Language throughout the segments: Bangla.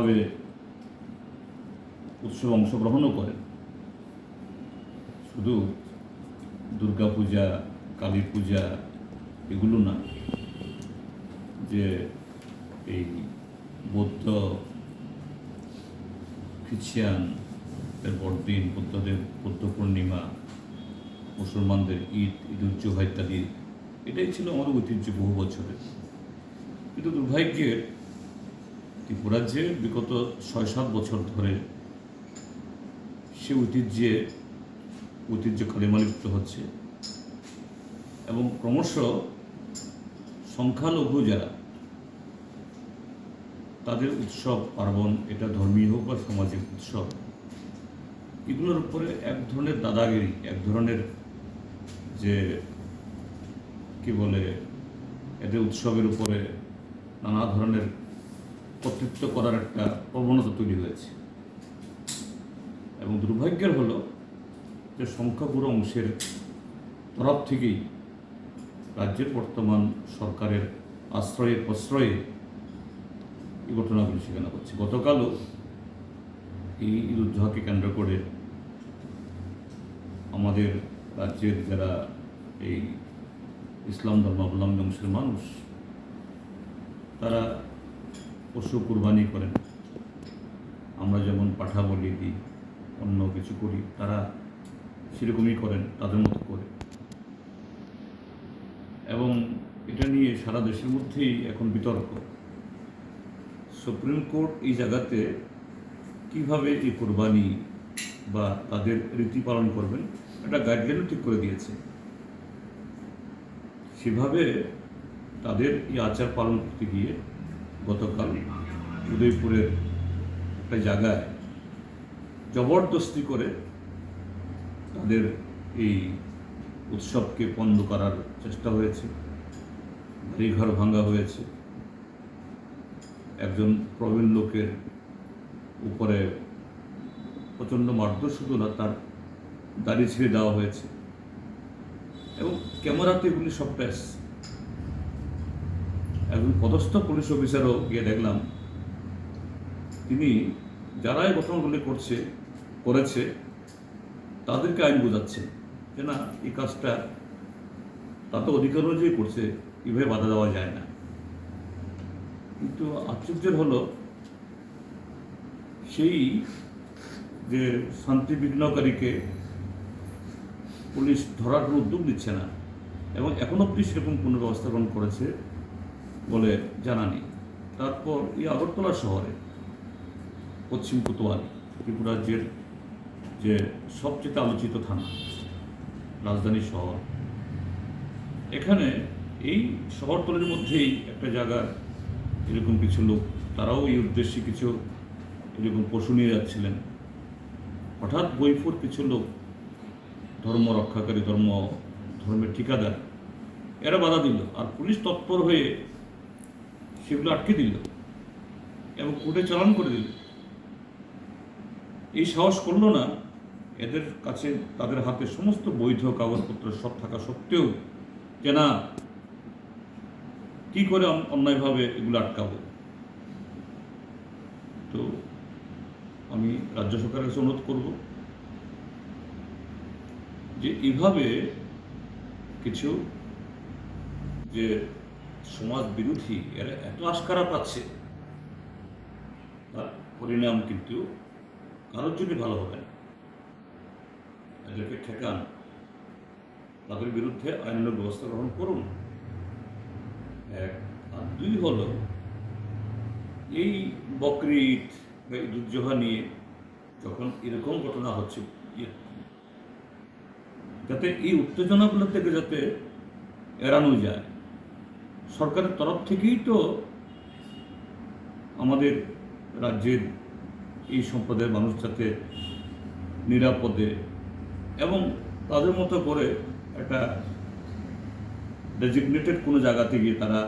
ভাবে উৎসবে অংশগ্রহণও করেন। শুধু দুর্গা পূজা, কালী পূজা এগুলো না, যে এই বৌদ্ধ, খ্রিশ্চান এর বড়দিন, বৌদ্ধদের বৌদ্ধ পূর্ণিমা, মুসলমানদের ঈদ, ঈদুল জুহা ইত্যাদি, এটাই ছিল আমাদের ঐতিহ্য বহু বছরের। কিন্তু দুর্ভাগ্যের ত্রিপুরা যে বিগত ৬-৭ বছর ধরে সে ঐতিহ্য কালিমালিপ্ত হচ্ছে এবং ক্রমশ সংখ্যালঘু যারা, তাদের উৎসব পার্বণ, এটা ধর্মীয় হোক বা সামাজিক উৎসব, এগুলোর উপরে এক ধরনের দাদাগিরি, এক ধরনের যে কি বলে, এদের উৎসবের উপরে নানা ধরনের কর্তৃত্ব করার একটা প্রবণতা তৈরি হয়েছে। এবং দুর্ভাগ্যের হলো যে সংখ্যাগুরু অংশের তরফ থেকেই রাজ্যের বর্তমান সরকারের প্রশ্রয়ে এই ঘটনাগুলি সেখানে হচ্ছে। গতকালও এই ঈদুল জুহাকে কেন্দ্র করে আমাদের রাজ্যের যারা এই ইসলাম ধর্মাবলম্বী অংশের মানুষ, তারা পশু কুরবানি করেন। আমরা যেমন পাঠা বলি দিই, অন্য কিছু করি, তারা সেরকমই করেন তাদের মতো করে। এবং এটা নিয়ে সারা দেশের মধ্যেই এখন বিতর্ক। সুপ্রিম কোর্ট এই জায়গাতে কিভাবে এই কোরবানি বা তাদের রীতি পালন করবেন একটা গাইডলাইনও ঠিক করে দিয়েছে। সেভাবে তাদের এই আচার পালন করতে গিয়ে গতকাল উদয়পুরের একটা জায়গায় জবরদস্তি করে তাদের এই উৎসবকে পণ্ড করার চেষ্টা হয়েছে, বাড়িঘর ভাঙা হয়েছে, একজন প্রবীণ লোকের উপরে প্রচণ্ড মারধর, শুধু না, তার দাড়ি ছিঁড়ে দেওয়া হয়েছে এবং ক্যামেরাতে এগুলি সবটা এসছে। একজন পদস্থ পুলিশ অফিসারও গিয়ে দেখলাম, তিনি যারা এই ঘটনাগুলি করেছে তাদেরকে আইন বোঝাচ্ছে যে না, এই কাজটা তাতে অধিকার অনুযায়ী করছে, এভাবে বাধা দেওয়া যায় না। কিন্তু আশ্চর্যের হলো, সেই যে শান্তি বিঘ্নকারীকে পুলিশ ধরার কোনো উদ্যোগ নিচ্ছে না এবং এখনও অব্দি সেরকম কোনো ব্যবস্থা গ্রহণ করেছে বলে জানা নেই। তারপর এই আগরতলা শহরে পশ্চিম কোতোয়ালি, ত্রিপুরা রাজ্যের যে সবচেয়ে আলোচিত থানা, রাজধানী শহর, এখানে এই শহরতলির মধ্যেই একটা জায়গা এরকম কিছু লোক, তারাও এই উদ্দেশ্যে কিছু এরকম পশু নিয়ে যাচ্ছিলেন। হঠাৎ বইফুর কিছু লোক, ধর্ম রক্ষাকারী, ধর্মের ঠিকাদার, এরা বাধা দিল আর পুলিশ তৎপর হয়ে সেগুলো আটকে দিল এবং কোর্টে চালান করে দিল। এই সাহস করলো না এদের কাছে, তাদের হাতে সমস্ত বৈধ কাগজপত্র সব থাকা সত্ত্বেও, যে না, কি করে অন্যায়ভাবে এগুলো আটকাবো। তো আমি রাজ্য সরকারের কাছে অনুরোধ করব যে এইভাবে কিছু যে সমাজ বিরোধী, এরা এত আস্কারা পাচ্ছে, তার পরিণাম কিন্তু কারোর জন্য ভালো হবে না। এদেরকে ঠেকান, তাদের বিরুদ্ধে আইনানুগ ব্যবস্থা গ্রহণ করুন, এক। আর দুই হলো, এই বকরি ঈদ বা ঈদুল জুহা নিয়ে যখন এরকম ঘটনা হচ্ছে, যাতে এই উত্তেজনাগুলো থেকে যাতে এড়ানো যায়। সরকারের তরফ থেকেই তো আমাদের রাজ্যের এই সম্প্রদায়ের মানুষ যাতে নিরাপদে এবং তাদের মতো করে একটা ডেজিগনেটেড কোনো জায়গাতে গিয়ে তারা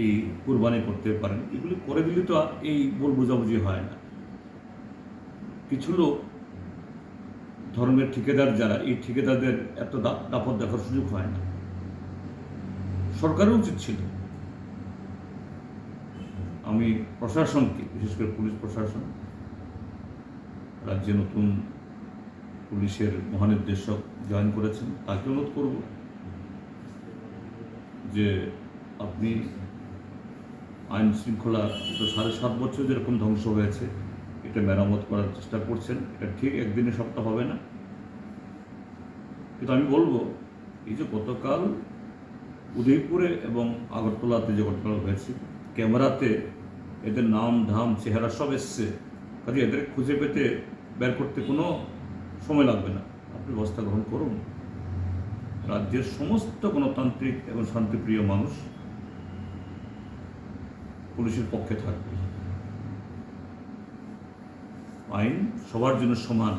এই কুরবানি করতে পারেন, এগুলি করে দিলে তো এই ভুল বোঝাবুঝি হয় না। কিছু লোক, ধর্মের ঠিকাদার যারা, এই ঠিকাদারদের এত দাপট দেখার সুযোগ হয় না। সরকারের উচিত ছিল আমি প্রশাসনকে, বিশেষ করে পুলিশ প্রশাসন, রাজ্যে নতুন পুলিশের মহানির্দেশক জয়েন করেছেন, তাকে অনুরোধ করব যে আপনি আইন শৃঙ্খলা তো 7.5 বছর যেরকম ধ্বংস হয়েছে, এটা মেরামত করার চেষ্টা করছেন। এটা ঠিক একদিনে সবটা হবে না, কিন্তু আমি বলবো এই যে গতকাল উদয়পুরে এবং আগরতলাতে যে ঘটনা হয়েছে, ক্যামেরাতে এদের নাম ধাম চেহারা সব এসছে, কাজে এদের খুঁজে পেতে বের করতে কোনো সময় লাগবে না। আপনি ব্যবস্থা গ্রহণ করুন। রাজ্যের সমস্ত গণতান্ত্রিক এবং শান্তিপ্রিয় মানুষ পুলিশের পক্ষে থাকবে। আইন সবার জন্য সমান,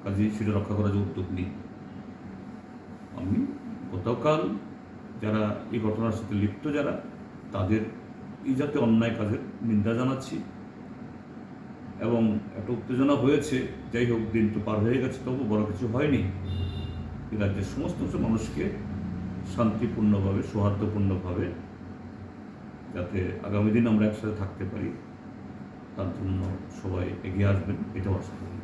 কাজেই সেটা রক্ষা করার যে উদ্যোগ নিই। আমি গতকাল যারা এই ঘটনার সাথে লিপ্ত যারা, তাদের এই যাতে অন্যায় কাজের নিন্দা জানাচ্ছি। এবং একটা উত্তেজনা হয়েছে, যাই হোক, দিন তো পার হয়ে গেছে, তবু বড় কিছু হয়নি। এই রাজ্যের সমস্ত মানুষকে শান্তিপূর্ণভাবে, সৌহার্দ্যপূর্ণভাবে যাতে আগামী দিন আমরা একসাথে থাকতে পারি, তার জন্য সবাই এগিয়ে আসবেন, এটাও আশা করি।